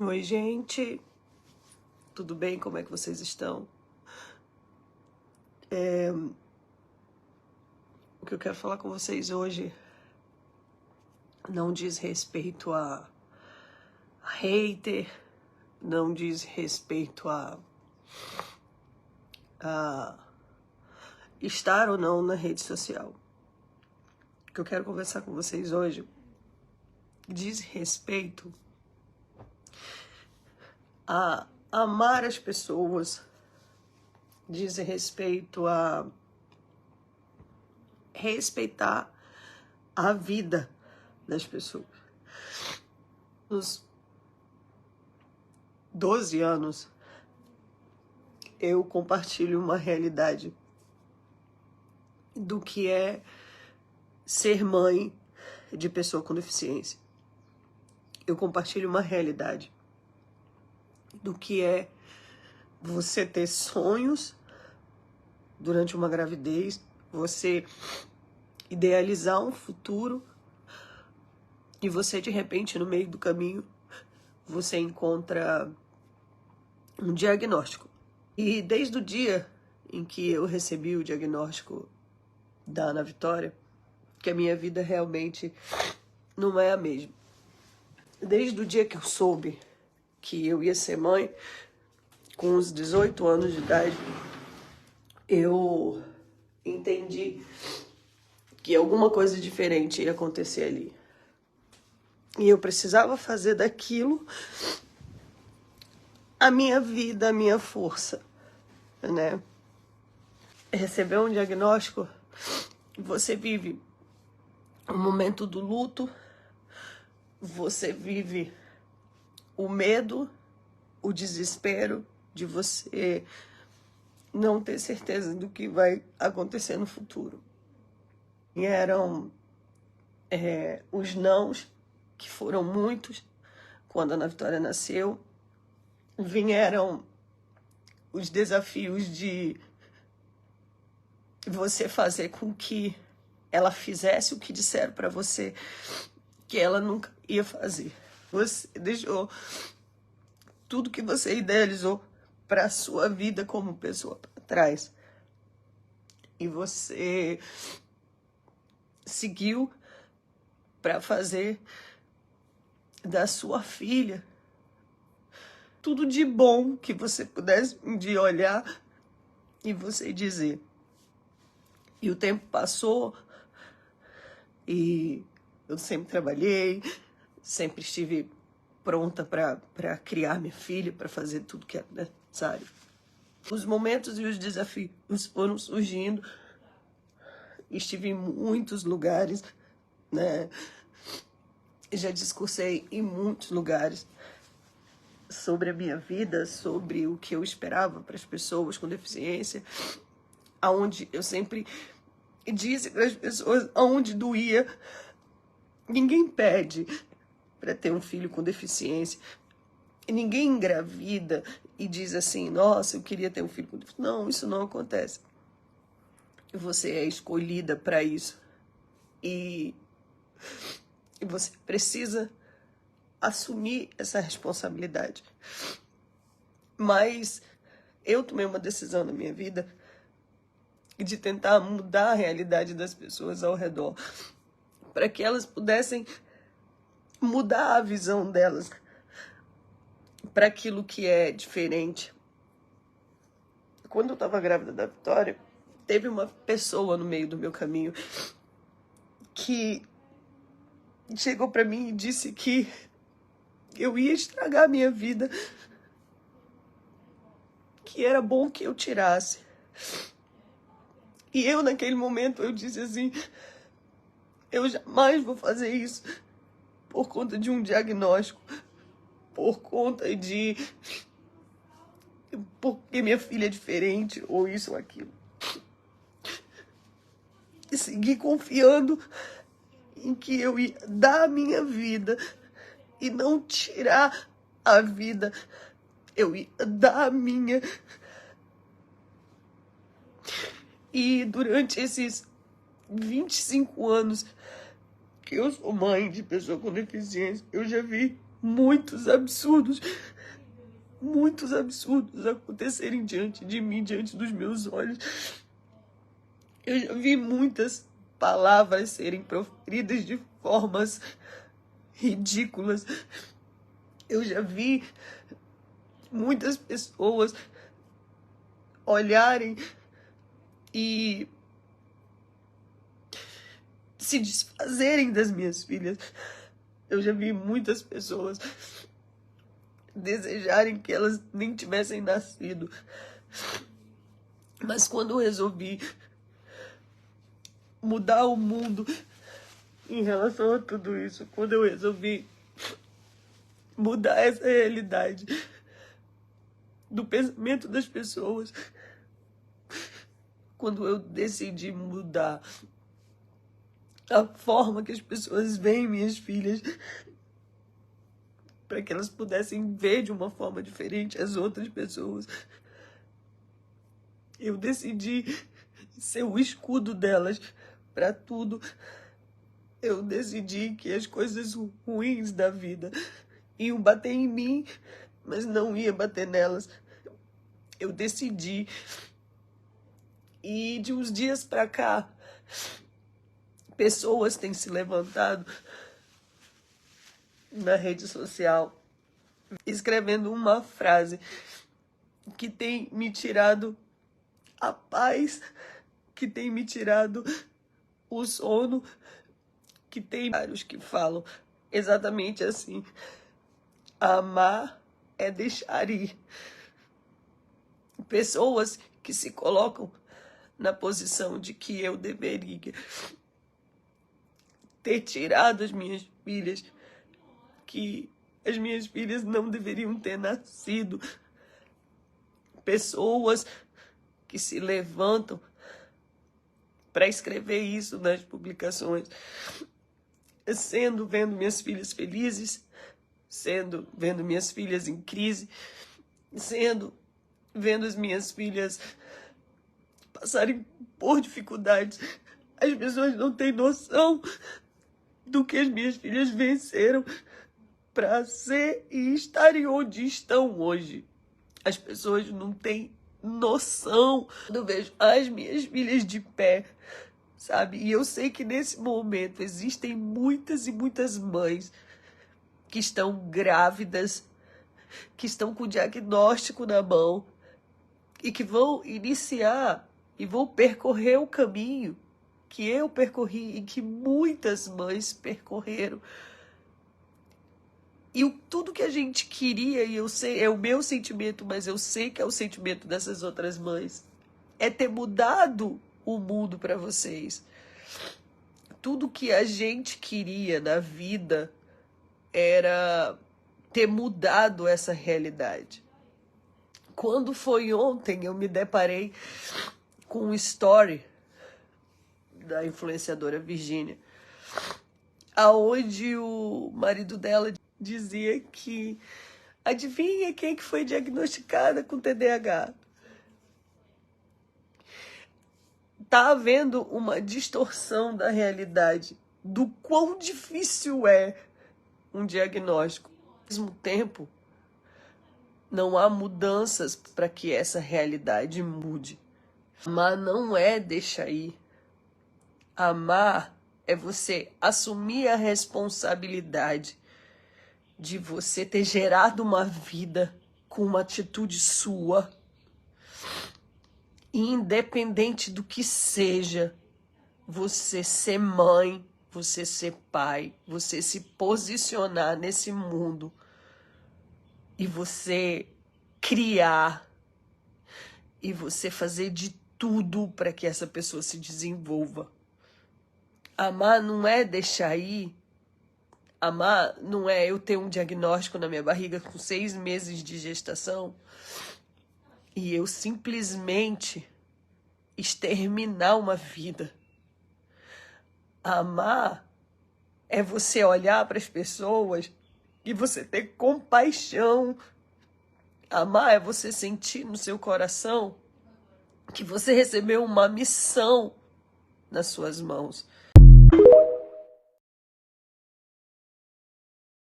Oi, gente, tudo bem? Como é que vocês estão? O que eu quero falar com vocês hoje não diz respeito a hater, não diz respeito a estar ou não na rede social. O que eu quero conversar com vocês hoje diz respeito a amar as pessoas, diz respeito a respeitar a vida das pessoas. Nos 12 anos, eu compartilho uma realidade do que é ser mãe de pessoa com deficiência. Eu compartilho uma realidade do que é você ter sonhos durante uma gravidez, você idealizar um futuro e você, de repente, no meio do caminho, você encontra um diagnóstico. E desde o dia em que eu recebi o diagnóstico da Ana Vitória, que a minha vida realmente não é a mesma. Desde o dia que eu soube que eu ia ser mãe, com uns 18 anos de idade, eu entendi que alguma coisa diferente ia acontecer ali. E eu precisava fazer daquilo a minha vida, a minha força, né? Receber um diagnóstico, você vive o momento do luto, você vive o medo, o desespero de você não ter certeza do que vai acontecer no futuro. E eram os nãos, que foram muitos, quando a Ana Vitória nasceu. Vieram os desafios de você fazer com que ela fizesse o que disseram para você que ela nunca ia fazer. Você deixou tudo que você idealizou para a sua vida como pessoa para trás. E você seguiu para fazer da sua filha tudo de bom que você pudesse um dia olhar e você dizer. E o tempo passou e eu sempre trabalhei, sempre estive pronta para criar minha filha, para fazer tudo que era necessário. Os momentos e os desafios foram surgindo. Estive em muitos lugares, né? Já discursei em muitos lugares sobre a minha vida, sobre o que eu esperava para as pessoas com deficiência, aonde eu sempre disse para as pessoas aonde doía. Ninguém pede para ter um filho com deficiência. E ninguém engravida e diz assim, nossa, eu queria ter um filho com deficiência. Não, isso não acontece. Você é escolhida para isso. E você precisa assumir essa responsabilidade. Mas eu tomei uma decisão na minha vida de tentar mudar a realidade das pessoas ao redor, para que elas pudessem mudar a visão delas para aquilo que é diferente. Quando eu estava grávida da Vitória, teve uma pessoa no meio do meu caminho que chegou para mim e disse que eu ia estragar a minha vida, que era bom que eu tirasse. E eu, naquele momento, eu disse assim, eu jamais vou fazer isso por conta de um diagnóstico, por conta de... porque minha filha é diferente, ou isso ou aquilo. E segui confiando em que eu ia dar a minha vida e não tirar a vida. Eu ia dar a minha. E durante esses 25 anos que eu sou mãe de pessoa com deficiência, eu já vi muitos absurdos acontecerem diante de mim, diante dos meus olhos. Eu já vi muitas palavras serem proferidas de formas ridículas. Eu já vi muitas pessoas olharem e se desfazerem das minhas filhas. Eu já vi muitas pessoas desejarem que elas nem tivessem nascido. Mas quando eu resolvi mudar o mundo em relação a tudo isso, quando eu resolvi mudar essa realidade do pensamento das pessoas, quando eu decidi mudar a forma que as pessoas veem minhas filhas, para que elas pudessem ver de uma forma diferente as outras pessoas, eu decidi ser o escudo delas para tudo. Eu decidi que as coisas ruins da vida iam bater em mim, mas não ia bater nelas. Eu decidi. E de uns dias para cá, pessoas têm se levantado na rede social, escrevendo uma frase que tem me tirado a paz, que tem me tirado o sono, que tem vários que falam exatamente assim: amar é deixar ir. Pessoas que se colocam na posição de que eu deveria ter tirado as minhas filhas, que as minhas filhas não deveriam ter nascido. Pessoas que se levantam para escrever isso nas publicações, vendo minhas filhas felizes, vendo minhas filhas em crise, vendo as minhas filhas passarem por dificuldades. As pessoas não têm noção do que as minhas filhas venceram para ser e estarem onde estão hoje. As pessoas não têm noção. Eu vejo as minhas filhas de pé, sabe? E eu sei que nesse momento existem muitas e muitas mães que estão grávidas, que estão com o diagnóstico na mão e que vão iniciar e vão percorrer o caminho que eu percorri e que muitas mães percorreram. E tudo que a gente queria, e eu sei, é o meu sentimento, mas eu sei que é o sentimento dessas outras mães, é ter mudado o mundo para vocês. Tudo que a gente queria na vida era ter mudado essa realidade. Quando foi ontem, eu me deparei com um story da influenciadora Virgínia, aonde o marido dela dizia que adivinha quem que foi diagnosticada com TDAH. Tá havendo uma distorção da realidade, do quão difícil é um diagnóstico. Ao mesmo tempo, não há mudanças para que essa realidade mude. Amar não é deixar ir. Amar é você assumir a responsabilidade de você ter gerado uma vida com uma atitude sua. E independente do que seja, você ser mãe, você ser pai, você se posicionar nesse mundo e você criar e você fazer de tudo para que essa pessoa se desenvolva. Amar não é deixar ir. Amar não é eu ter um diagnóstico na minha barriga com 6 meses de gestação e eu simplesmente exterminar uma vida. Amar é você olhar para as pessoas e você ter compaixão. Amar é você sentir no seu coração que você recebeu uma missão nas suas mãos.